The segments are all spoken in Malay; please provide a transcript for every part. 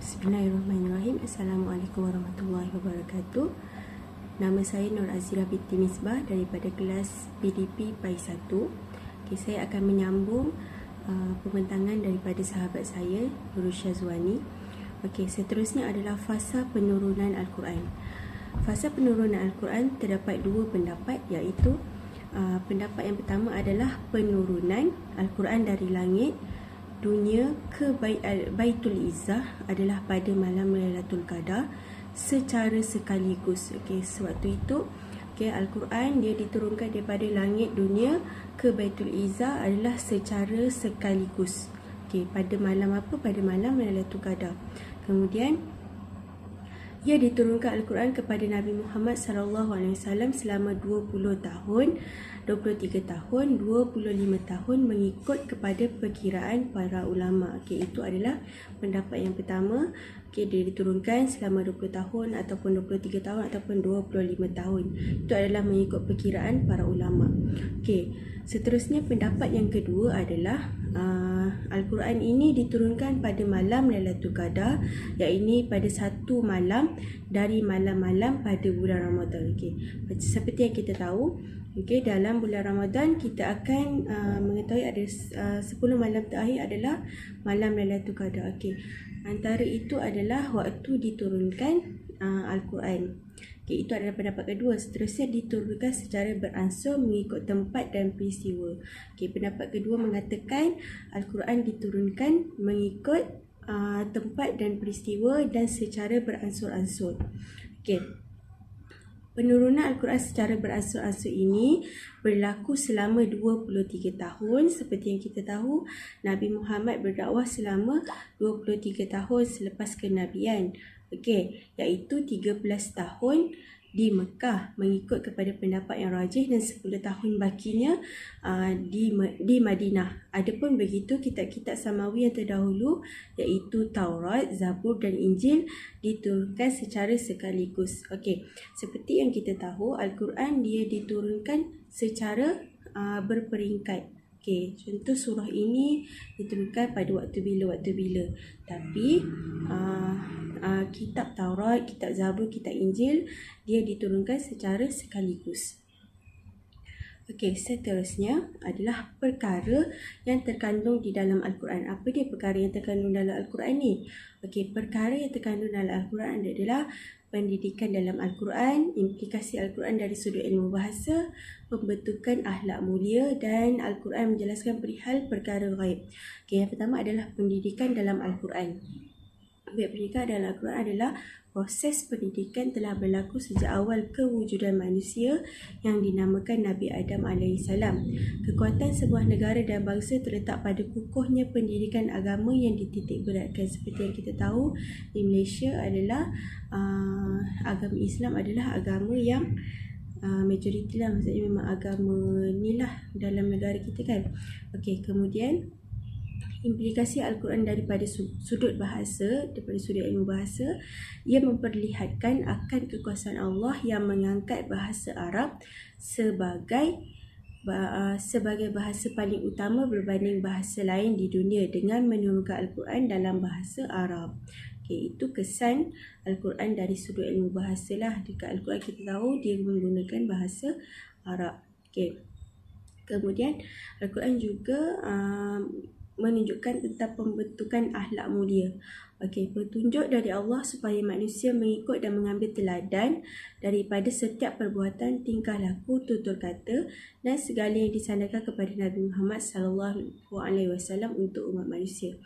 Bismillahirrahmanirrahim. Assalamualaikum warahmatullahi wabarakatuh. Nama saya Nur Azira binti Misbah daripada kelas PDP PAI 1. Saya akan menyambung pembentangan daripada sahabat saya, Nurul Syazwani. Seterusnya adalah fasa penurunan Al-Quran. Fasa penurunan Al-Quran terdapat dua pendapat, iaitu pendapat yang pertama adalah penurunan Al-Quran dari langit dunia ke Baitul Izzah adalah pada malam Lailatul Qadar secara sekaligus. Sewaktu itu Al-Quran dia diturunkan daripada langit dunia ke Baitul Izzah adalah secara sekaligus. Pada malam apa? Pada malam Lailatul Qadar. Kemudian ia diturunkan Al-Quran kepada Nabi Muhammad SAW selama 20 tahun, 23 tahun, 25 tahun mengikut kepada perkiraan para ulama. Itu adalah pendapat yang pertama. Dia diturunkan selama 20 tahun ataupun 23 tahun ataupun 25 tahun. Itu adalah mengikut perkiraan para ulama. Seterusnya pendapat yang kedua adalah Al-Quran ini diturunkan pada malam Lailatul Qadar, iaitu pada satu malam dari malam-malam pada bulan Ramadan. Seperti yang kita tahu, dalam bulan Ramadan kita akan mengetahui ada 10 malam terakhir adalah malam Lailatul Qadar. Antara itu adalah waktu diturunkan Al-Quran. Itu adalah pendapat kedua. Seterusnya diturunkan secara beransur mengikut tempat dan peristiwa. Pendapat kedua mengatakan Al-Quran diturunkan mengikut tempat dan peristiwa dan secara beransur-ansur. Penurunan Al-Quran secara beransur-ansur ini berlaku selama 23 tahun. Seperti yang kita tahu, Nabi Muhammad berdakwah selama 23 tahun selepas kenabian. Iaitu 13 tahun di Mekah mengikut kepada pendapat yang rajih dan 10 tahun bakinya di Madinah. Adapun begitu, kitab-kitab samawi yang terdahulu iaitu Taurat, Zabur dan Injil diturunkan secara sekaligus. Seperti yang kita tahu, Al-Quran dia diturunkan secara berperingkat. Contoh surah ini diturunkan pada waktu bila. Tapi kitab Taurat, kitab Zabur, kitab Injil dia diturunkan secara sekaligus. Seterusnya adalah perkara yang terkandung di dalam Al-Quran. Apa dia perkara yang terkandung dalam Al-Quran ni? Perkara yang terkandung dalam Al-Quran adalah pendidikan dalam Al-Quran, implikasi Al-Quran dari sudut ilmu bahasa, pembentukan akhlak mulia, dan Al-Quran menjelaskan perihal perkara ghaib. Yang pertama adalah pendidikan dalam Al-Quran. Pendidikan dalam Al-Quran adalah proses pendidikan telah berlaku sejak awal kewujudan manusia yang dinamakan Nabi Adam AS. Kekuatan sebuah negara dan bangsa terletak pada kukuhnya pendidikan agama yang dititik beratkan. Seperti yang kita tahu, di Malaysia adalah agama Islam adalah agama yang majoriti lah, maksudnya memang agama ni lah dalam negara kita kan. Kemudian implikasi Al-Quran daripada sudut bahasa, daripada sudut ilmu bahasa, ia memperlihatkan akan kekuasaan Allah yang mengangkat bahasa Arab sebagai bahasa paling utama berbanding bahasa lain di dunia dengan menurunkan Al-Quran dalam bahasa Arab. Itu kesan Al-Quran dari sudut ilmu bahasa lah. Dekat Al-Quran kita tahu dia menggunakan bahasa Arab. Kemudian Al-Quran juga menunjukkan tentang pembentukan akhlak mulia. Petunjuk dari Allah supaya manusia mengikut dan mengambil teladan daripada setiap perbuatan, tingkah laku, tutur kata dan segala yang disandarkan kepada Nabi Muhammad SAW untuk umat manusia.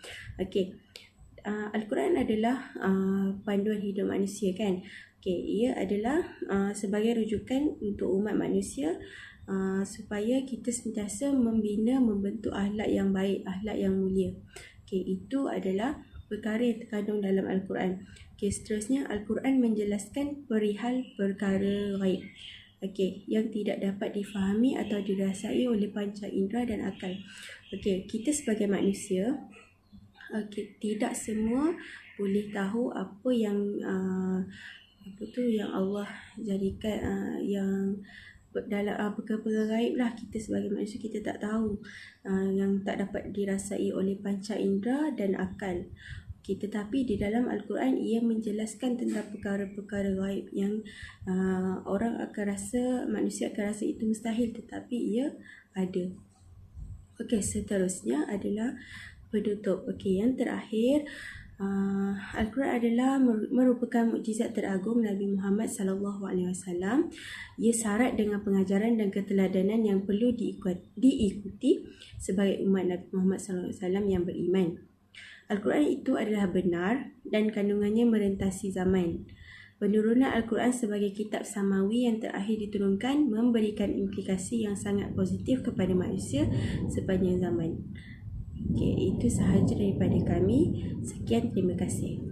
Al-Quran adalah panduan hidup manusia kan. Ia adalah sebagai rujukan untuk umat manusia supaya kita sentiasa membina, membentuk akhlak yang baik, akhlak yang mulia. Itu adalah perkara yang terkandung dalam Al-Quran. Seterusnya, Al-Quran menjelaskan perihal perkara ghaib yang tidak dapat difahami atau dirasai oleh panca indera dan akal. Kita sebagai manusia, tidak semua boleh tahu apa yang yang Allah jadikan yang dalam perkara-perkara gaib lah. Kita sebagai manusia kita tak tahu, yang tak dapat dirasai oleh panca indera dan akal. Tetapi di dalam Al-Quran ia menjelaskan tentang perkara-perkara gaib yang orang akan rasa, manusia akan rasa itu mustahil, tetapi ia ada. Okey, seterusnya adalah penutup. Okey, yang terakhir, Al-Quran adalah merupakan mukjizat teragung Nabi Muhammad SAW. Ia syarat dengan pengajaran dan keteladanan yang perlu diikuti sebagai umat Nabi Muhammad SAW yang beriman. Al-Quran itu adalah benar dan kandungannya merentasi zaman. Penurunan Al-Quran sebagai kitab samawi yang terakhir diturunkan memberikan implikasi yang sangat positif kepada manusia sepanjang zaman. Okey, itu sahaja daripada kami. Sekian, terima kasih.